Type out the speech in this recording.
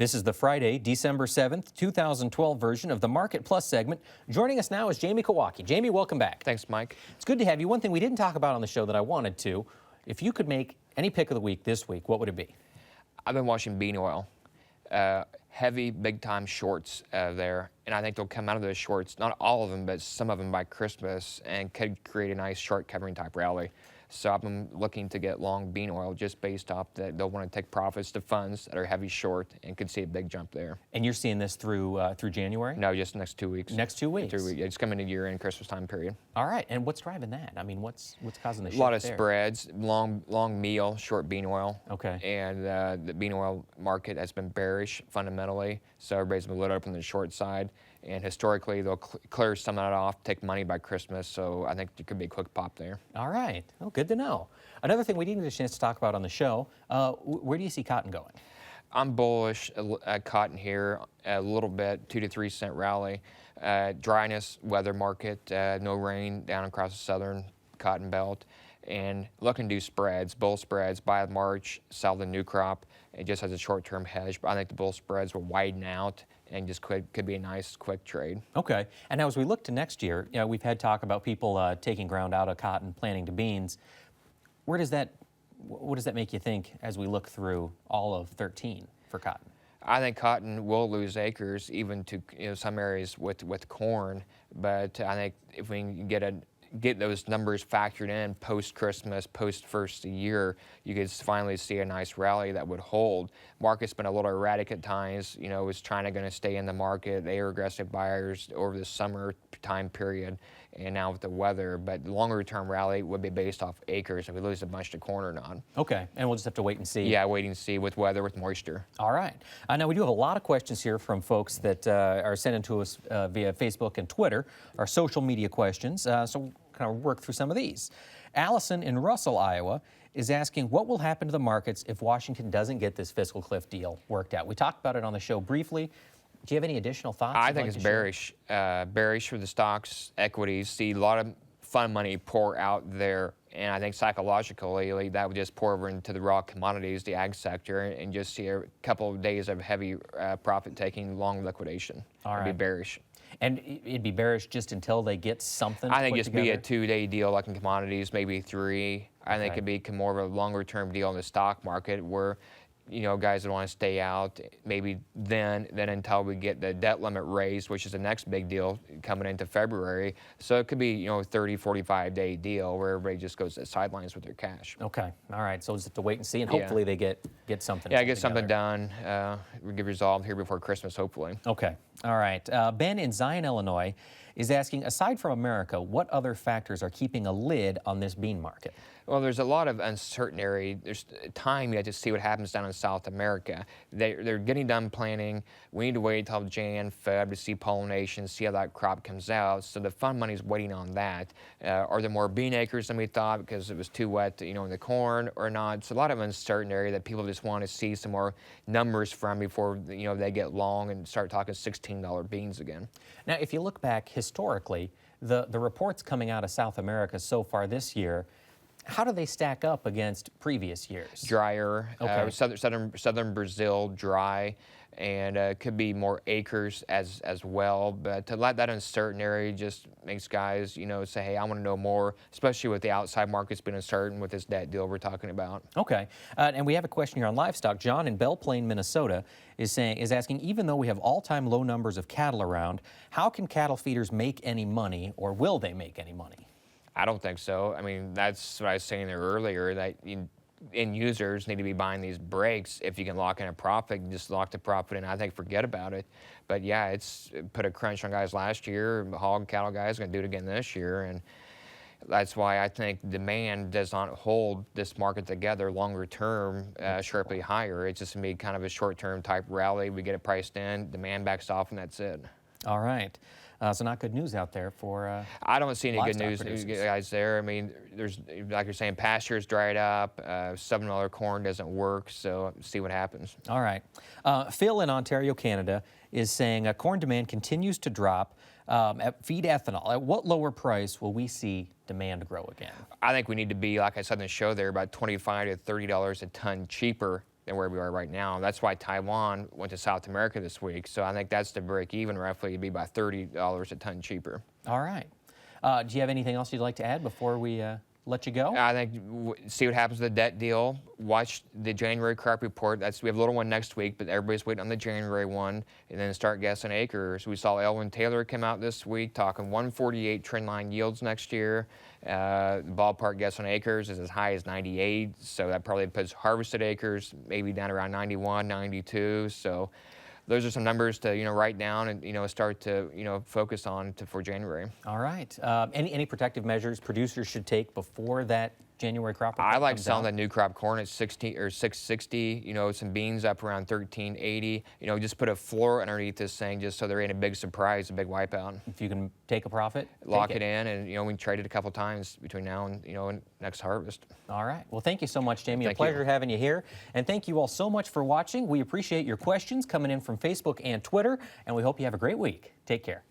This is the Friday, December 7th, 2012 version of the Market Plus segment. Joining us now is Jamie Kawaki. Jamie, welcome back. Thanks, Mike. It's good to have you. One thing we didn't talk about on the show that I wanted to, if you could make any pick of the week this week, what would it be? I've been watching bean oil. Heavy, big-time shorts there, and I think they'll come out of those shorts, not all of them, but some of them by Christmas, and could create a nice short covering type rally. So I've been looking to get long bean oil just based off that they'll want to take profits to funds that are heavy short and could see a big jump there. And you're seeing this through January? No, just next 2 weeks. Next 2 weeks? It's coming to year-end Christmas time period. All right, and what's driving that? I mean, what's causing the shift A lot of there? spreads, long meal, short bean oil. Okay. And the bean oil market has been bearish fundamentally, so everybody's been lit up on the short side. And historically, they'll clear some of that off, take money by Christmas, so I think there could be a quick pop there. All right. Oh, good to know. Another thing we didn't get a chance to talk about on the show, where do you see cotton going? I'm bullish cotton here a little bit, 2 to 3 cent rally. Dryness, weather market, no rain down across the southern cotton belt. And looking to do spreads, bull spreads, buy March, sell the new crop. It just has a short-term hedge, but I think the bull spreads will widen out and just could be a nice, quick trade. Okay. And now as we look to next year, we've had talk about people taking ground out of cotton, planting to beans. What does that make you think as we look through all of 13 for cotton? I think cotton will lose acres, even to some areas with corn. But I think if we can get those numbers factored in post-Christmas, post-first year, you could finally see a nice rally that would hold. Market's been a little erratic at times. Is China going to stay in the market? They are aggressive buyers over the summer time period and now with the weather. But the longer-term rally would be based off acres if we lose a bunch to corn or not. Okay, and we'll just have to wait and see. Yeah, wait and see with weather, with moisture. All right. Now, we do have a lot of questions here from folks that are sending to us via Facebook and Twitter, our social media questions. So we'll kind of work through some of these. Allison in Russell, Iowa, is asking what will happen to the markets if Washington doesn't get this fiscal cliff deal worked out. We talked about it on the show briefly. Do you have any additional thoughts? I think it's bearish. Bearish for the stocks, equities. See a lot of fund money pour out there, and I think psychologically that would just pour over into the raw commodities, the ag sector, and just see a couple of days of heavy profit taking, long liquidation. All right. It'd be bearish. And it'd be bearish just until they get something. I think put just together? be a 2-day deal like in commodities, maybe 3. I think it'd be more of a longer-term deal in the stock market where guys that want to stay out, maybe then until we get the debt limit raised, which is the next big deal coming into February. So it could be, a 30, 45-day deal where everybody just goes to the sidelines with their cash. Okay. All right. So we'll just have to wait and see, and hopefully they get something. Yeah, get something done. We get resolved here before Christmas, hopefully. Okay. All right. Ben in Zion, Illinois, is asking, aside from America, what other factors are keeping a lid on this bean market? Well, there's a lot of uncertainty. There's time yet to see what happens down in South America. They're getting done planning. We need to wait until Jan, Feb to see pollination, see how that crop comes out. So the fund money's waiting on that. Are there more bean acres than we thought because it was too wet, in the corn or not? So a lot of uncertainty that people just want to see some more numbers from before, they get long and start talking $16 beans again. Now, if you look back historically, the reports coming out of South America so far this year, how do they stack up against previous years? Drier. Okay. Southern Brazil, dry, and could be more acres as well. But to let that uncertain area just makes guys, say, hey, I want to know more, especially with the outside markets being uncertain with this debt deal we're talking about. Okay. And we have a question here on livestock. John in Belle Plaine, Minnesota, is asking, even though we have all-time low numbers of cattle around, how can cattle feeders make any money, or will they make any money? I don't think so. I mean, that's what I was saying there earlier, that end users need to be buying these breaks. If you can lock in a profit, just lock the profit in. I think forget about it. But yeah, it's put a crunch on guys last year. Hog cattle guys are going to do it again this year. And that's why I think demand does not hold this market together longer term, sharply higher. It's just going to be kind of a short-term type rally. We get it priced in, demand backs off, and that's it. All right. So not good news out there for I don't see any good news producers. guys there. I mean, there's, like you're saying, pastures dried up, $7 corn doesn't work, so see what happens. All right. Phil in Ontario, Canada, is saying corn demand continues to drop. Feed ethanol, at what lower price will we see demand grow again? I think we need to be, like I said in the show there, about $25 to $30 a ton cheaper than where we are right now. That's why Taiwan went to South America this week. So I think that's the break even roughly. It'd be about $30 a ton cheaper. All right. Do you have anything else you'd like to add before we let you go? I think see what happens with the debt deal. Watch the January crop report. We have a little one next week, but everybody's waiting on the January one, and then start guessing acres. We saw Elwin Taylor come out this week talking 148 trendline yields next year. The ballpark guess on acres is as high as 98, so that probably puts harvested acres maybe down around 91, 92. So those are some numbers to write down and start to focus on for January. All right. Any protective measures producers should take before that January crop report I like comes selling out? the new crop corn at 60 or 660. Some beans up around 1380. Just put a floor underneath this thing just so there ain't a big surprise, a big wipeout. If you can take a profit, Lock take it in, and we can trade it a couple times between now and next harvest. All right. Well, thank you so much, Jamie. Thank a pleasure you. having you here. And thank you all so much for watching. We appreciate your questions coming in from Facebook and Twitter, and we hope you have a great week. Take care.